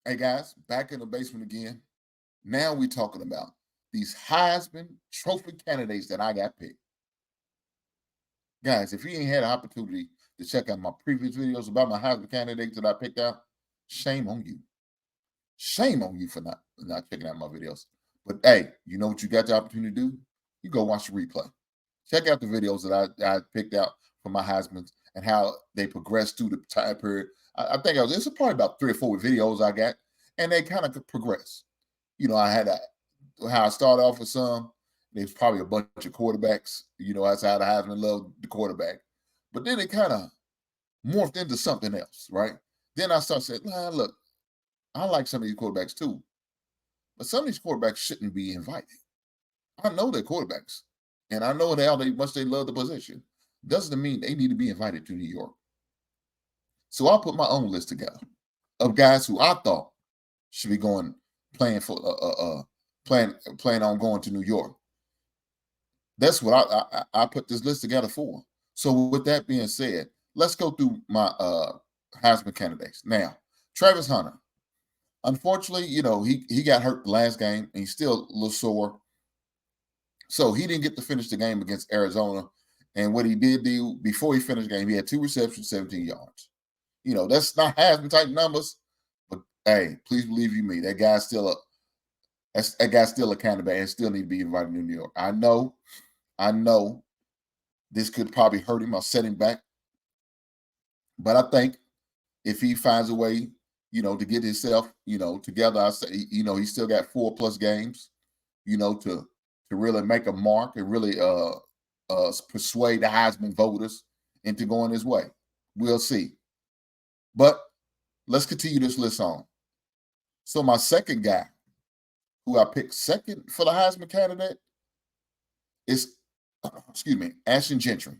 Hey guys, back in the basement again. Now we're talking about these Heisman Trophy candidates that I got picked. Guys, if you ain't had an opportunity to check out my previous videos about my Heisman candidates that I picked out, shame on you. Shame on you for not checking out my videos. But hey, you know what you got the opportunity to do? You go watch the replay. Check out the videos that I picked out for my Heisman's and how they progressed through the time period. I think it's probably about 3 or 4 videos I got, and they kind of progress. I had how I started off with some. There's probably a bunch of quarterbacks. That's how the Heisman loved the quarterback. But then it kind of morphed into something else, right? Then I started saying, nah, look, I like some of these quarterbacks too, but some of these quarterbacks shouldn't be invited. I know they're quarterbacks, and I know how much they love the position. Doesn't mean they need to be invited to New York. So I put my own list together of guys who I thought should be going playing for playing on going to New York. That's what I put this list together for. So with that being said, let's go through my Heisman candidates. Now, Travis Hunter. Unfortunately, he got hurt the last game and he's still a little sore. So he didn't get to finish the game against Arizona. And what he did do before he finished the game, he had 2 receptions, 17 yards. That's not Heisman type numbers, but hey, please believe you me, that guy's still a candidate and still need to be invited to New York. I know this could probably hurt him or set him back. But I think if he finds a way, to get himself, together, I say, he still got 4+ games, to really make a mark and really persuade the Heisman voters into going his way. We'll see. But let's continue this list on. So my second guy, who I picked second for the Heisman candidate, is Ashton Gentry.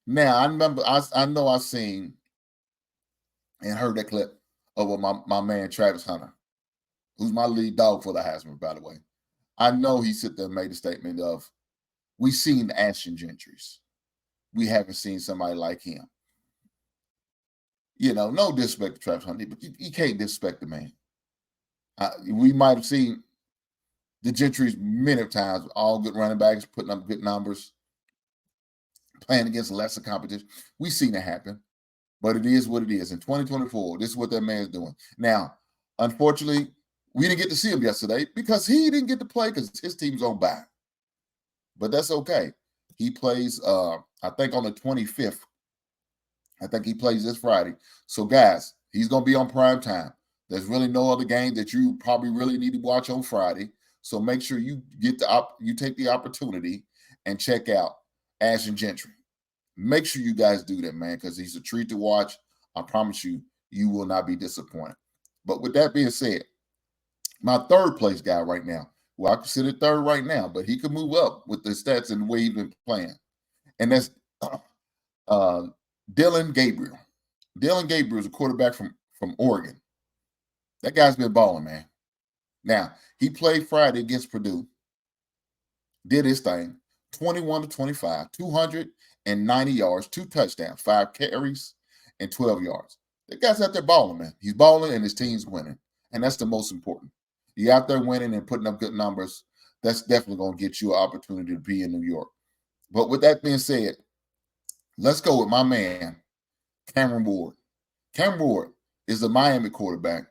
Now I remember I know I seen and heard that clip of my man Travis Hunter, who's my lead dog for the Heisman, by the way. I know he sit there and made a statement of, we seen Ashton Gentry's. We haven't seen somebody like him. No disrespect to Travis Hunter, but you can't disrespect the man. We might have seen the Gentry's many times, all good running backs, putting up good numbers, playing against lesser competition. We've seen it happen, but it is what it is. In 2024, this is what that man's doing. Now, unfortunately, we didn't get to see him yesterday because he didn't get to play because his team's on bye. But that's okay. He plays, I think, on the 25th. I think he plays this Friday. So, guys, he's going to be on prime time. There's really no other game that you probably really need to watch on Friday. So make sure you take the opportunity and check out Ashton Gentry. Make sure you guys do that, man, because he's a treat to watch. I promise you, you will not be disappointed. But with that being said, my third place guy right now, well, I consider third right now, but he could move up with the stats and the way he's been playing. And that's Dillon Gabriel. Dillon Gabriel is a quarterback from Oregon. That guy's been balling, man. Now, he played Friday against Purdue, did his thing, 21-25, 290 yards, 2 touchdowns, 5 carries, and 12 yards. That guy's out there balling, man. He's balling and his team's winning. And that's the most important. You're out there winning and putting up good numbers. That's definitely going to get you an opportunity to be in New York. But with that being said, let's go with my man, Cameron Ward. Cameron Ward is a Miami quarterback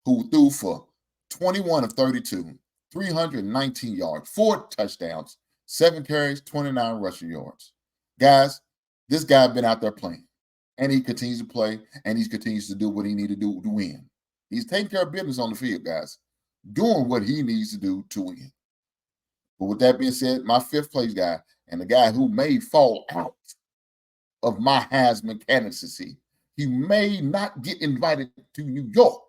who threw for 21 of 32, 319 yards, 4 touchdowns, 7 carries, 29 rushing yards. Guys, this guy been out there playing, and he continues to play, and he continues to do what he needs to do to win. He's taking care of business on the field, guys, doing what he needs to do to win. But with that being said, my 5th place guy, and the guy who may fall out of my Heisman candidacy, he may not get invited to New York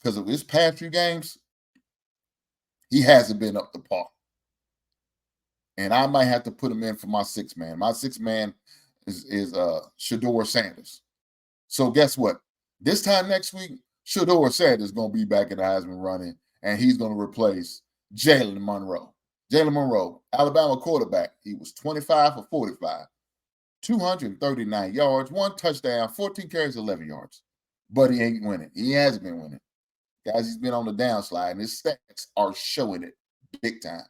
because of his past few games. He hasn't been up to par. And I might have to put him in for my 6th man. My 6th man is Shedeur Sanders. So guess what? This time next week, Shedeur Sanders is going to be back in the Heisman running, and he's going to replace Jalen Monroe. Jalen Monroe, Alabama quarterback. He was 25 for 45, 239 yards, 1 touchdown, 14 carries, 11 yards. But he ain't winning. He hasn't been winning. Guys, he's been on the downslide, and his stats are showing it big time.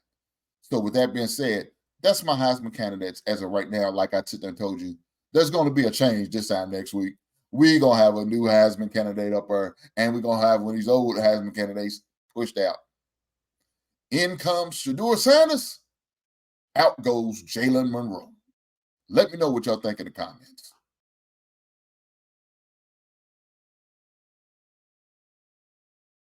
So with that being said, that's my Heisman candidates as of right now. Like I sit there and told you, there's going to be a change this time next week. We're going to have a new Heisman candidate up there, and we're going to have one of these old Heisman candidates pushed out. In comes Shedeur Sanders. Out goes Jalen Monroe. Let me know what y'all think in the comments.